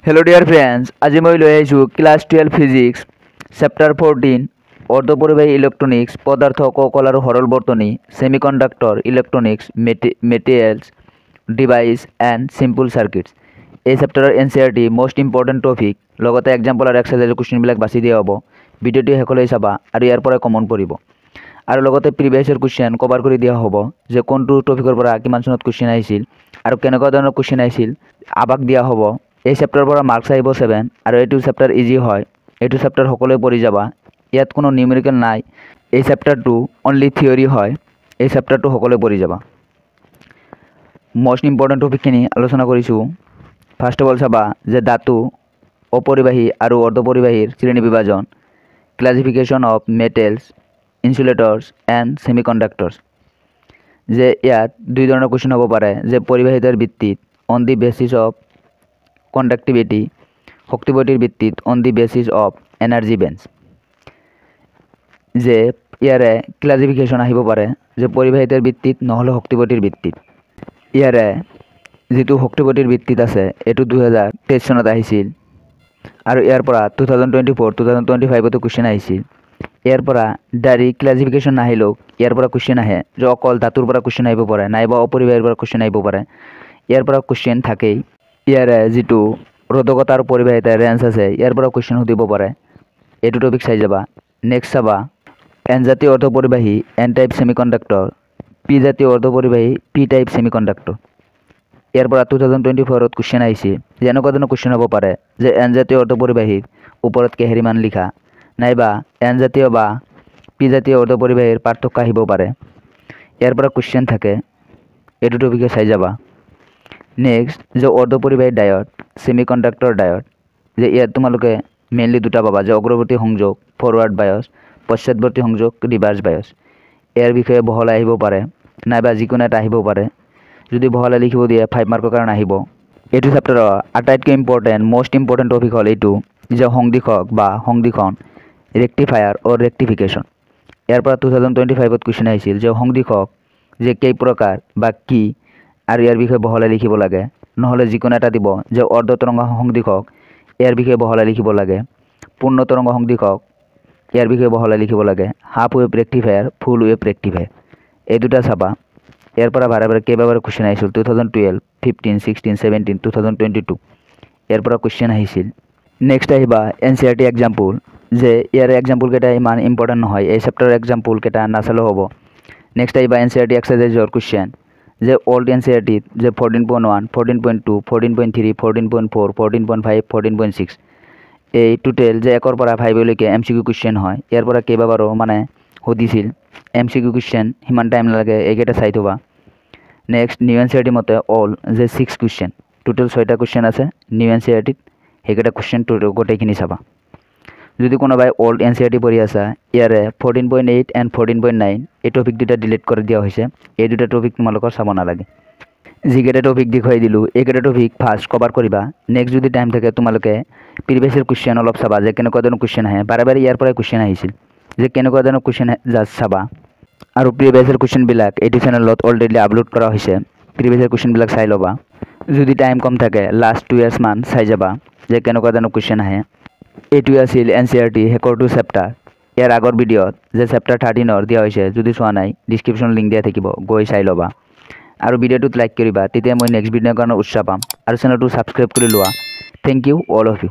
Hello dear friends, আজি মই লৈ আহিছোঁ ক্লাছ 12 ফিজিক্স চেপ্টাৰ 14 অৰ্ধপৰিবাহী ইলেক্ট্ৰনিক্স পদাৰ্থ কৌশল আৰু সৰল বৰ্তনী semiconductor electronics materials device and simple circuits. এই চেপ্টাৰৰ এনচিইআৰটি মোষ্ট ইম্পৰ্টেণ্ট টপিক লগতে এক্সাম্পল আৰু এক্সাৰসাইজৰ কুৱেশ্যনবিলাক বাছি দিয়া হ'ব। ভিডিঅ'টো শেষলৈ চাবা আৰু ইয়াৰ পৰা কমন পৰিব আৰু লগতে প্ৰিভিয়াছৰ কুৱেশ্যন কভাৰ কৰি দিয়া হ'ব যে কোনটো টপিকৰ পৰা কিমান চনত কুৱেশ্যন আহিছিল আৰু কেনেকুৱা ধৰণৰ কুৱেশ্যন আহিছিল আবাক দিয়া হ'ব। এই চেপ্টাৰৰ পৰা মাৰ্কছ আহিব 7 আৰু এইটো চেপ্টাৰ ইজি হয়, এইটো চেপ্টাৰ সকলোৱে পঢ়ি যাবা, ইয়াত কোনো নিউমেৰিকেল নাই। এই চেপ্টাৰটো অনলি থিয়ৰী হয়, এই চেপ্টাৰটো সকলোৱে পঢ়ি যাবা। মোষ্ট ইম্পৰ্টেণ্ট টপিকখিনি আলোচনা কৰিছোঁ। ফাৰ্ষ্ট অফ অল চাবা যে ধাতু অপৰিবাহী আৰু অৰ্ধপৰিবাহীৰ শ্ৰেণী বিভাজন, ক্লাছিফিকেশ্যন অফ মেটেলছ ইনসুলেটৰ্ছ এণ্ড সেমিকন্ডাক্টৰ্ছ। যে ইয়াত দুই ধৰণৰ কুৱেশ্যন হ'ব পাৰে যে পৰিবাহিতাৰ ভিত্তিত on the basis of conductivity, শক্তিপতিৰ ভিত্তিত on the basis of energy bench. যে ইয়াৰে ক্লাছিফিকেশ্যন আহিব পাৰে যে পৰিবাহিতাৰ ভিত্তিত নহ'লে শক্তিপতিৰ ভিত্তিত। ইয়াৰে যিটো শক্তিপতিৰ ভিত্তিত আছে এইটো 2023 চনত আহিছিল আৰু ইয়াৰ পৰা 2024-2025 কুৱেশ্যন আহিছিল। ইয়াৰ পৰা ডাইৰেক্ট ক্লাছিফিকেশ্যন নাহিলেও ইয়াৰ পৰা কুৱেশ্যন আহে যে অকল ধাতুৰ পৰা কুৱেশ্যন আহিব পাৰে নাইবা অপৰিবাহীৰ পৰা কুৱেশ্যন আহিব পাৰে, ইয়াৰ পৰা কুৱেশ্যন থাকেই। ইয়াৰে যিটো ৰোধকতা আৰু পৰিবাহিতাৰ ৰেঞ্জ আছে ইয়াৰ পৰা কুৱেশ্যন সুধিব পাৰে, এইটো টপিক চাই যাবা। নেক্সট চাবা এন জাতীয় অৰ্ধপৰিবাহী এন টাইপ ছেমিকণ্ডাক্টৰ, পি জাতীয় অৰ্ধপৰিবাহী পি টাইপ ছেমিকণ্ডাক্টৰ। ইয়াৰ পৰা 2024 কুৱেশ্যন আহিছে যে এনেকুৱা ধৰণৰ কুৱেশ্যন হ'ব পাৰে যে এন জাতীয় অৰ্ধপৰিবাহীৰ ওপৰত কেহেৰিমান লিখা নাইবা এন জাতীয় বা পি জাতীয় অৰ্ধপৰিবাহীৰ পাৰ্থক্য আহিব পাৰে, ইয়াৰ পৰা কুৱেশ্যন থাকে, এইটো টপিকে চাই যাবা। নেক্সট যে অৰ্ধপৰিবাহী ডায়ড ছেমিকণ্ডাক্টৰ ডায়ড, যে ইয়াত তোমালোকে মেইনলি দুটা পাবা যে অগ্ৰৱৰ্তী সংযোগ ফৰৱাৰ্ড বায়ছ, পশ্চাদৱৰ্তী সংযোগ ৰিভাৰ্ছ বায়ছ। ইয়াৰ বিষয়ে বহলাই আহিব পাৰে নাইবা যিকোনো এটা আহিব পাৰে, যদি বহলাই লিখিব দিয়ে 5 মাৰ্কৰ কাৰণে আহিব। এইটো চেপ্টাৰৰ আটাইতকৈ মোষ্ট ইম্পৰ্টেণ্ট টপিক হ'ল এইটো যে সংদিশক বা সংদিশন, ৰেক্টিফায়াৰ অৰ ৰেক্টিফিকেশ্যন। ইয়াৰ পৰা 2025 কুৱেশ্যন আহিছিল যে সংদিশক যে কেই প্ৰকাৰ বা কি আৰু ইয়াৰ বিষয়ে বহলাই লিখিব লাগে, নহ'লে যিকোনো এটা দিব যে অৰ্ধ তৰংগ সংদিশক ইয়াৰ বিষয়ে বহলাই লিখিব লাগে, পূৰ্ণ তৰংগ সংদিশক ইয়াৰ বিষয়ে বহলাই লিখিব লাগে, হাফ ৱেভ ৰেক্টিফায়াৰ ফুল ৱেভ ৰেক্টিফায়াৰ। এই দুটা চাবা। ইয়াৰ পৰা বাৰে বাৰে কেইবাবাৰ কুৱেশ্যন আহিছিল 2012, 15, 16, 17, 2022 ইয়াৰ পৰা কুৱেশ্যন আহিছিল। নেক্সট আহিবা এনচিইআৰটি এক্সাম্পল, যে ইয়াৰ এক্সাম্পল কেইটা ইমান ইম্পৰ্টেণ্ট নহয়, এই চেপ্টাৰৰ এক্সাম্পল কেইটা নাচালেও হ'ব। নেক্সট আহিবা এনচিইআৰটি এক্সাৰসাইজৰ কুৱেশ্যন, যে অল্ড এনচিইআৰটিত যে 14.1, 14.2, 14.3, 14.4, 14.5, 14.6 এই টোটেল যে 1 পৰা 5 লৈকে MCQ কুৱেশ্যন হয়, ইয়াৰ পৰা কেইবাবাৰো মানে সুধিছিল MCQ কুৱেশ্যন, সিমান টাইম নালাগে, এইকেইটা চাই থবা। নেক্সট নিউ এনচিইআৰটি মতে অল যে 6 কুৱেশ্যন, টোটেল 6টা কুৱেশ্যন আছে নিউ এনচিইআৰটিত, সেইকেইটা কুৱেশ্যন গোটেইখিনি চাবা। যদি কোনোবাই অল্ড এনচিইআৰটি পঢ়ি আছা ইয়াৰে 14.8 এণ্ড 14.9 এই টপিক দুটা ডিলিট কৰি দিয়া হৈছে, এই দুটা টপিক তোমালোকৰ চাব নালাগে। যিকেইটা টপিক দেখুৱাই দিলোঁ এইকেইটা টপিক ফাৰ্ষ্ট কভাৰ কৰিবা। নেক্সট যদি টাইম থাকে তোমালোকে প্ৰিভিয়াছৰ কুৱেশ্যন অলপ চাবা যে কেনেকুৱা ধৰণৰ কুৱেশ্যন আহে, বাৰে বাৰে ইয়াৰ পৰাই কুৱেশ্যন আহিছিল, যে কেনেকুৱা ধৰণৰ কুৱেশ্যন জাষ্ট চাবা। আৰু প্ৰিভিয়াছৰ কুৱেশ্যনবিলাক এইটো চেনেলত অলৰেডি আপলোড কৰা হৈছে, প্ৰিভিয়াছৰ কুৱেশ্যনবিলাক চাই ল'বা। যদি টাইম কম থাকে লাষ্ট 2 years মান চাই যাবা যে কেনেকুৱা ধৰণৰ কুৱেশ্যন আহে। এইটোৱে আছিল এনচিইআৰটি শেষৰ 2 চেপ্টাৰ। ইয়াৰ আগৰ ভিডিঅ'ত যে চেপ্টাৰ 13 দিয়া হৈছে, যদি চোৱা নাই ডিছক্ৰিপশ্যন লিংক দিয়া থাকিব, গৈ চাই ল'বা। আৰু ভিডিঅ'টোত লাইক কৰিবা, তেতিয়া মই নেক্সট ভিডিঅ'ৰ কাৰণে উৎসাহ পাম। আৰু চেনেলটো ছাবস্ক্ৰাইব কৰি লোৱা। Thank you all of U.